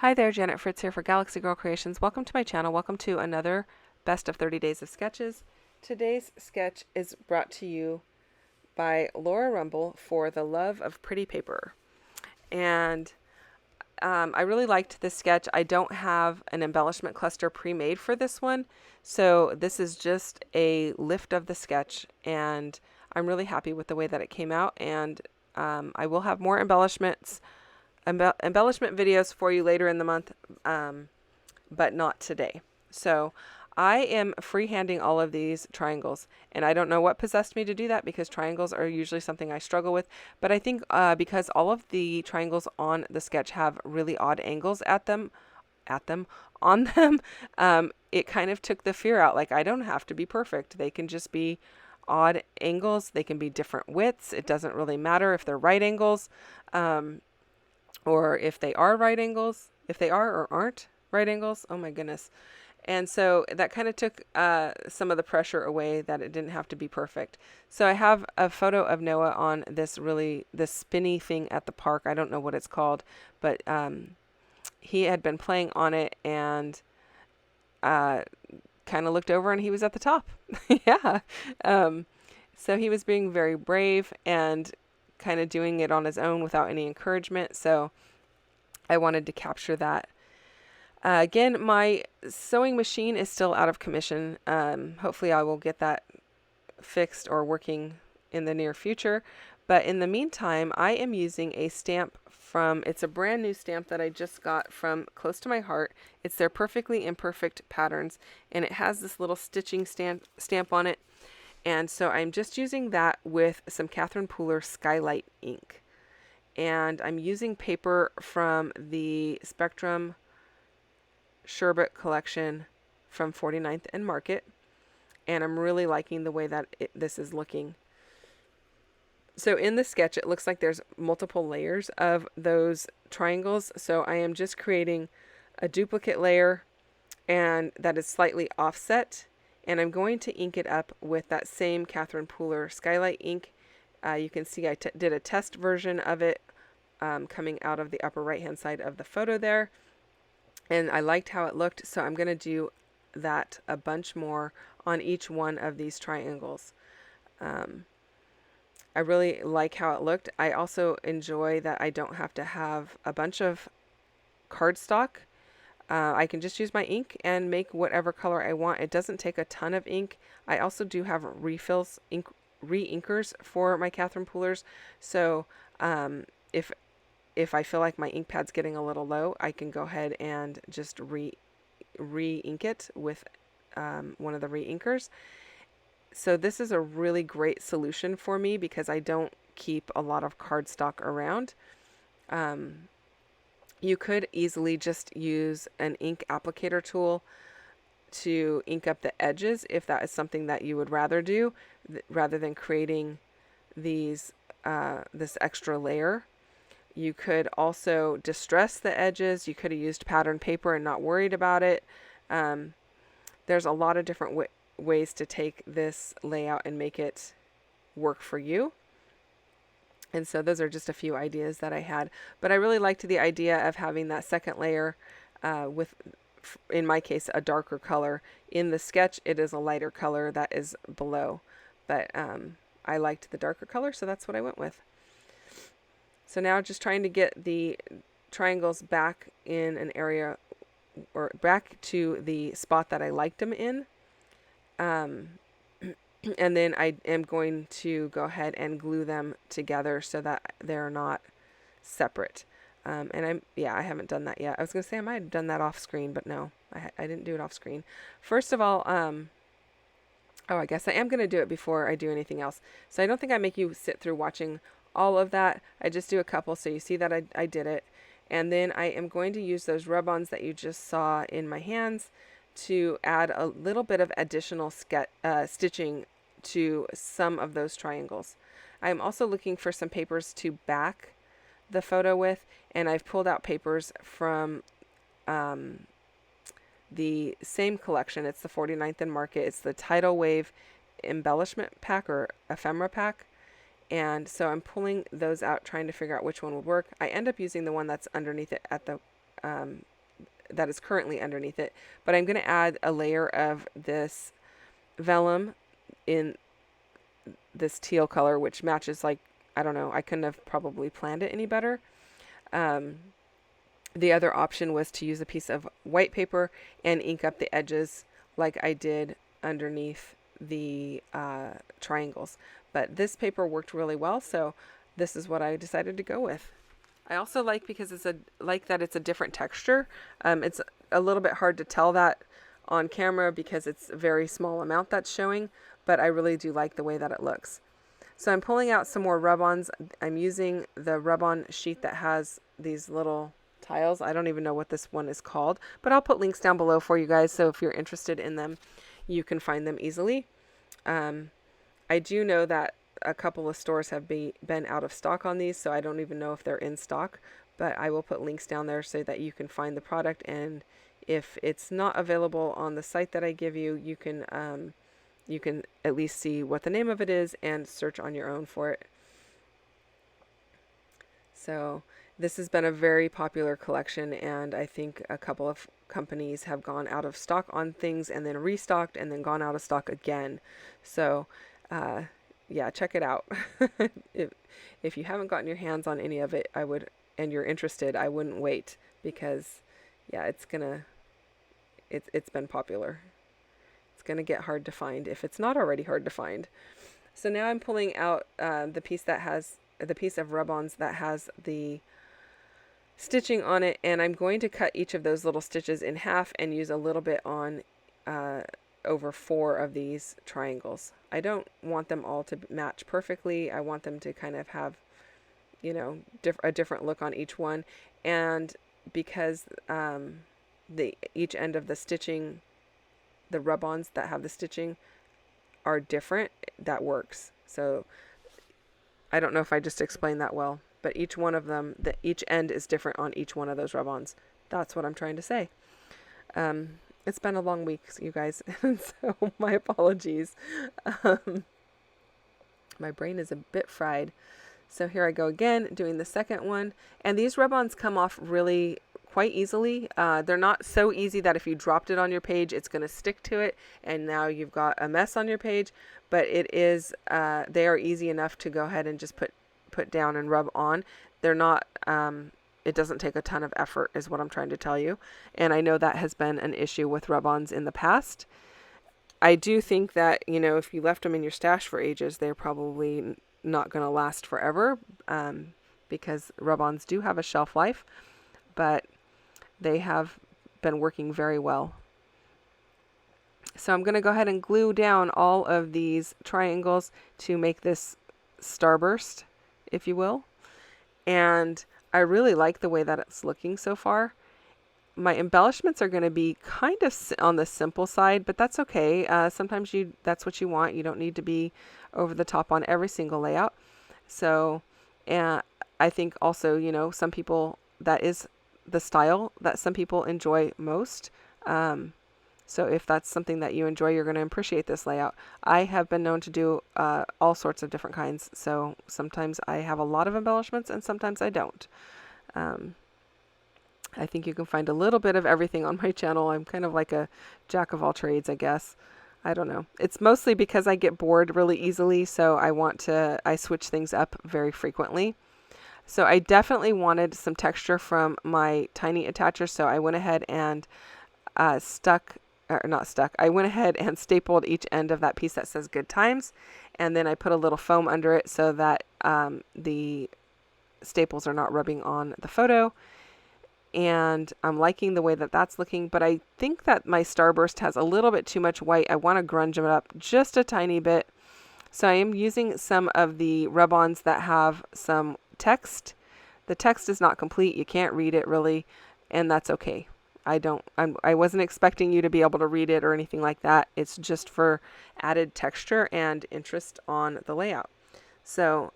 Hi there, Janet Fritz here for Galaxy Girl Creations. Welcome to my channel. Welcome to another Best of 30 Days of Sketches. Today's sketch is brought to you by Laura Rumble for the love of pretty paper. And I really liked this sketch. I don't have an embellishment cluster pre-made for this one, so this is just a lift of the sketch, and I'm really happy with the way that it came out. And I will have more embellishment videos for you later in the month, but not today. So I am freehanding all of these triangles, and I don't know what possessed me to do that because triangles are usually something I struggle with. But I think because all of the triangles on the sketch have really odd angles on them, it kind of took the fear out. Like, I don't have to be perfect. They can just be odd angles. They can be different widths. It doesn't really matter if they're right angles. Or if they are right angles, if they are or aren't right angles. Oh my goodness. And so that kind of took some of the pressure away that it didn't have to be perfect. So I have a photo of Noah on this spinny thing at the park. I don't know what it's called, but he had been playing on it and kind of looked over and he was at the top. Yeah. So he was being very brave and kind of doing it on his own without any encouragement. So I wanted to capture that. Again, my sewing machine is still out of commission. Hopefully I will get that fixed or working in the near future. But in the meantime, I am using a stamp it's a brand new stamp that I just got from Close to My Heart. It's their Perfectly Imperfect patterns, and it has this little stitching stamp on it. And so I'm just using that with some Catherine Pooler Skylight ink. And I'm using paper from the Spectrum Sherbet collection from 49th and Market. And I'm really liking the way that this is looking. So in the sketch, it looks like there's multiple layers of those triangles. So I am just creating a duplicate layer, and that is slightly offset. And I'm going to ink it up with that same Catherine Pooler Skylight ink. You can see I did a test version of it coming out of the upper right hand side of the photo there. And I liked how it looked, so I'm going to do that a bunch more on each one of these triangles. I really like how it looked. I also enjoy that I don't have to have a bunch of cardstock. I can just use my ink and make whatever color I want. It doesn't take a ton of ink. I also do have refills, re-inkers for my Catherine Poolers. So if I feel like my ink pad's getting a little low, I can go ahead and just re-ink it with one of the re-inkers. So this is a really great solution for me because I don't keep a lot of cardstock around. You could easily just use an ink applicator tool to ink up the edges if that is something that you would rather do, rather than creating this extra layer. You could also distress the edges. You could have used patterned paper and not worried about it. There's a lot of different ways to take this layout and make it work for you. And so those are just a few ideas that I had. But I really liked the idea of having that second layer with, in my case, a darker color. In the sketch, it is a lighter color that is below. But I liked the darker color, so that's what I went with. So now just trying to get the triangles back in an area, or back to the spot that I liked them in. And then I am going to go ahead and glue them together so that they're not separate. And I haven't done that yet. I was going to say I might have done that off screen, but no, I didn't do it off screen. First of all, I guess I am going to do it before I do anything else. So I don't think I make you sit through watching all of that. I just do a couple so you see that I did it. And then I am going to use those rub-ons that you just saw in my hands to add a little bit of additional stitching to some of those triangles. I'm also looking for some papers to back the photo with, and I've pulled out papers from the same collection. It's the 49th and Market. It's the Tidal Wave Embellishment Pack or Ephemera Pack. And so I'm pulling those out, trying to figure out which one would work. I end up using the one that's underneath it at the that is currently underneath it. But I'm going to add a layer of this vellum in this teal color, which matches, like, I don't know, I couldn't have probably planned it any better. The other option was to use a piece of white paper and ink up the edges like I did underneath the triangles. But this paper worked really well, so this is what I decided to go with. I also like, because it's a different texture. It's a little bit hard to tell that on camera because it's a very small amount that's showing, but I really do like the way that it looks. So I'm pulling out some more rub-ons. I'm using the rub-on sheet that has these little tiles. I don't even know what this one is called, but I'll put links down below for you guys, so if you're interested in them, you can find them easily. I do know that a couple of stores have been out of stock on these, so I don't even know if they're in stock, but I will put links down there so that you can find the product, and if it's not available on the site that I give you, you can at least see what the name of it is and search on your own for it. So this has been a very popular collection, and I think a couple of companies have gone out of stock on things and then restocked and then gone out of stock again. So yeah, check it out. If you haven't gotten your hands on any of it, and you're interested, I wouldn't wait, because yeah, it's been popular. It's gonna get hard to find if it's not already hard to find. So now I'm pulling out the piece of rub-ons that has the stitching on it, and I'm going to cut each of those little stitches in half and use a little bit on over 4 of these triangles. I don't want them all to match perfectly. I want them to kind of have, you know, a different look on each one, and because each end of the stitching, the rub-ons that have the stitching are different, that works. So I don't know if I just explained that well, but each one of them, each end is different on each one of those rub-ons. That's what I'm trying to say. It's been a long week, you guys, so my apologies. My brain is a bit fried. So here I go again, doing the second one. And these rub-ons come off really quite easily. They're not so easy that if you dropped it on your page, it's going to stick to it, and now you've got a mess on your page. But it is, they are easy enough to go ahead and just put down and rub on. They're not, it doesn't take a ton of effort, is what I'm trying to tell you. And I know that has been an issue with rub-ons in the past. I do think that, you know, if you left them in your stash for ages, they're probably not going to last forever, because rub-ons do have a shelf life, but they have been working very well. So I'm going to go ahead and glue down all of these triangles to make this starburst, if you will. And I really like the way that it's looking so far. My embellishments are going to be kind of on the simple side, but that's okay. Sometimes that's what you want. You don't need to be over the top on every single layout. So, and I think also, you know, some people, that is the style that some people enjoy most. So if that's something that you enjoy, you're going to appreciate this layout. I have been known to do all sorts of different kinds. So sometimes I have a lot of embellishments and sometimes I don't. I think you can find a little bit of everything on my channel. I'm kind of like a jack of all trades, I guess. I don't know. It's mostly because I get bored really easily, so I switch things up very frequently. So I definitely wanted some texture from my tiny attacher, so I went ahead and I went ahead and stapled each end of that piece that says Good Times, and then I put a little foam under it so that the staples are not rubbing on the photo. And I'm liking the way that that's looking, but I think that my starburst has a little bit too much white. I want to grunge it up just a tiny bit. So I am using some of the rub-ons that have some text. The text is not complete. You can't read it really, and that's okay. I wasn't expecting you to be able to read it or anything like that. It's just for added texture and interest on the layout. So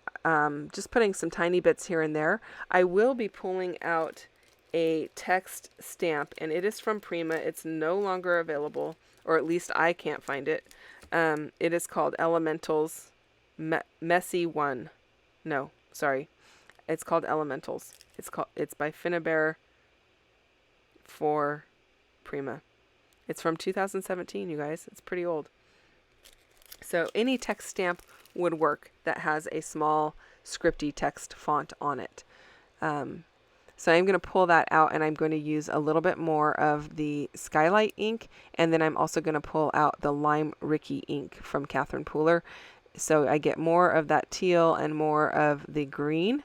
just putting some tiny bits here and there. I will be pulling out a text stamp, and it is from Prima. It's no longer available, or at least I can't find it. It is called Elementals Messy One. No, sorry. It's called Elementals. It's by Finnabair for Prima. It's from 2017, you guys. It's pretty old. So any text stamp would work that has a small scripty text font on it. So I'm going to pull that out, and I'm going to use a little bit more of the Skylight ink, and then I'm also going to pull out the Lime Ricky ink from Catherine Pooler. So I get more of that teal and more of the green,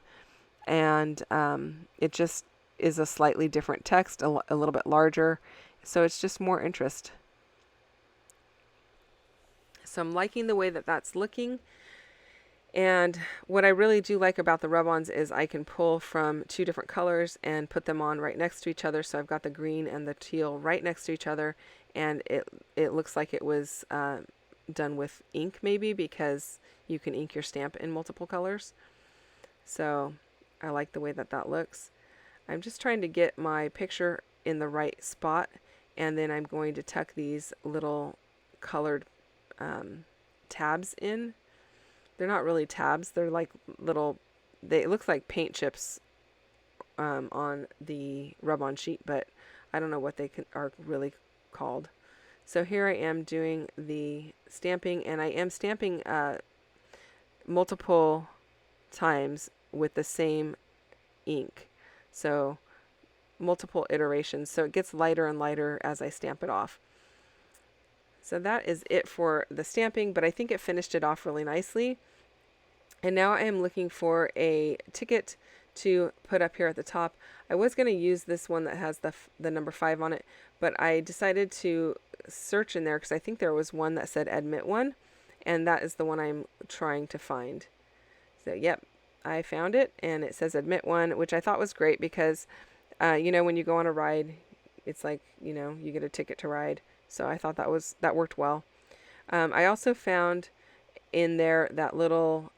and it just is a slightly different text, a little bit larger, so it's just more interest. So I'm liking the way that that's looking. And what I really do like about the rub-ons is I can pull from two different colors and put them on right next to each other. So I've got the green and the teal right next to each other, and it looks like it was done with ink, maybe, because you can ink your stamp in multiple colors. So I like the way that that looks. I'm just trying to get my picture in the right spot, and then I'm going to tuck these little colored tabs in. They're not really tabs. They're like little, it looks like paint chips on the rub-on sheet, but I don't know what they are really called. So here I am doing the stamping, and I am stamping multiple times with the same ink. So multiple iterations. So it gets lighter and lighter as I stamp it off. So that is it for the stamping, but I think it finished it off really nicely. And now I am looking for a ticket to put up here at the top. I was going to use this one that has the number 5 on it, but I decided to search in there because I think there was one that said admit one, and that is the one I'm trying to find. So yep, I found it, and it says admit one, which I thought was great because, you know, when you go on a ride, it's like, you know, you get a ticket to ride. So I thought that worked well. I also found in there that little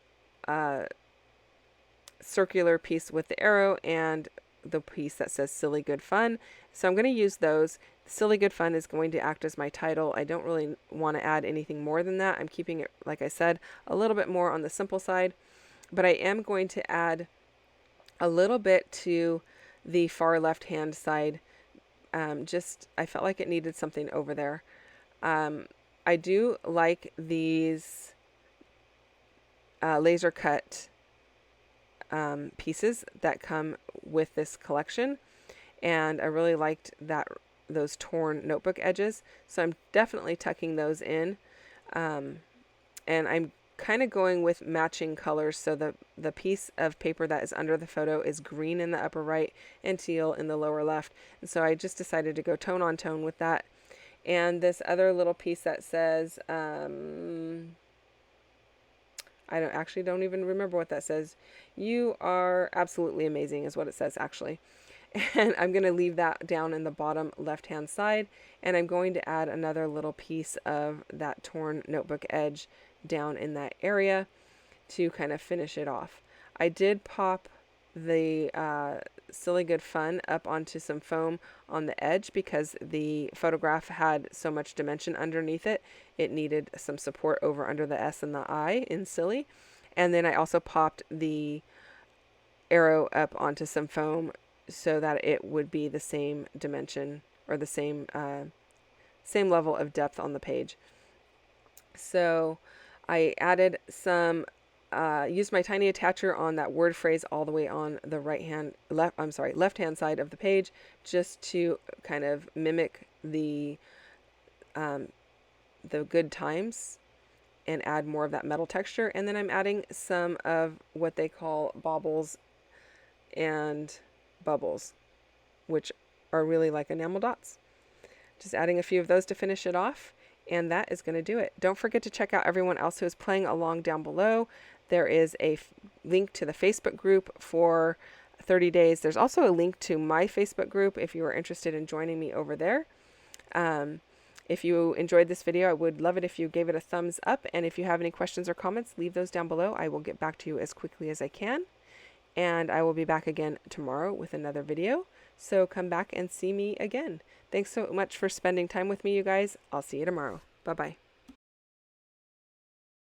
circular piece with the arrow and the piece that says Silly Good Fun. So I'm going to use those. Silly Good Fun is going to act as my title. I don't really want to add anything more than that. I'm keeping it, like I said, a little bit more on the simple side, but I am going to add a little bit to the far left hand side. I felt like it needed something over there. I do like these laser cut pieces that come with this collection, and I really liked those torn notebook edges, so I'm definitely tucking those in, and I'm kind of going with matching colors. So the piece of paper that is under the photo is green in the upper right and teal in the lower left, and so I just decided to go tone on tone with that. And this other little piece that says I don't even remember what that says. You are absolutely amazing is what it says, actually. And I'm going to leave that down in the bottom left hand side, and I'm going to add another little piece of that torn notebook edge down in that area to kind of finish it off. I did pop the Silly Good Fun up onto some foam on the edge because the photograph had so much dimension underneath it. It needed some support over under the S and the I in Silly. And then I also popped the arrow up onto some foam so that it would be the same dimension or the same level of depth on the page. So I added some used my tiny attacher on that word phrase all the way on the left hand side of the page, just to kind of mimic the good times and add more of that metal texture. And then I'm adding some of what they call baubles and bubbles, which are really like enamel dots. Just adding a few of those to finish it off, and that is going to do it. Don't forget to check out everyone else who is playing along down below. There is a link to the Facebook group for 30 days. There's also a link to my Facebook group if you are interested in joining me over there. If you enjoyed this video, I would love it if you gave it a thumbs up. And if you have any questions or comments, leave those down below. I will get back to you as quickly as I can. And I will be back again tomorrow with another video. So come back and see me again. Thanks so much for spending time with me, you guys. I'll see you tomorrow. Bye-bye.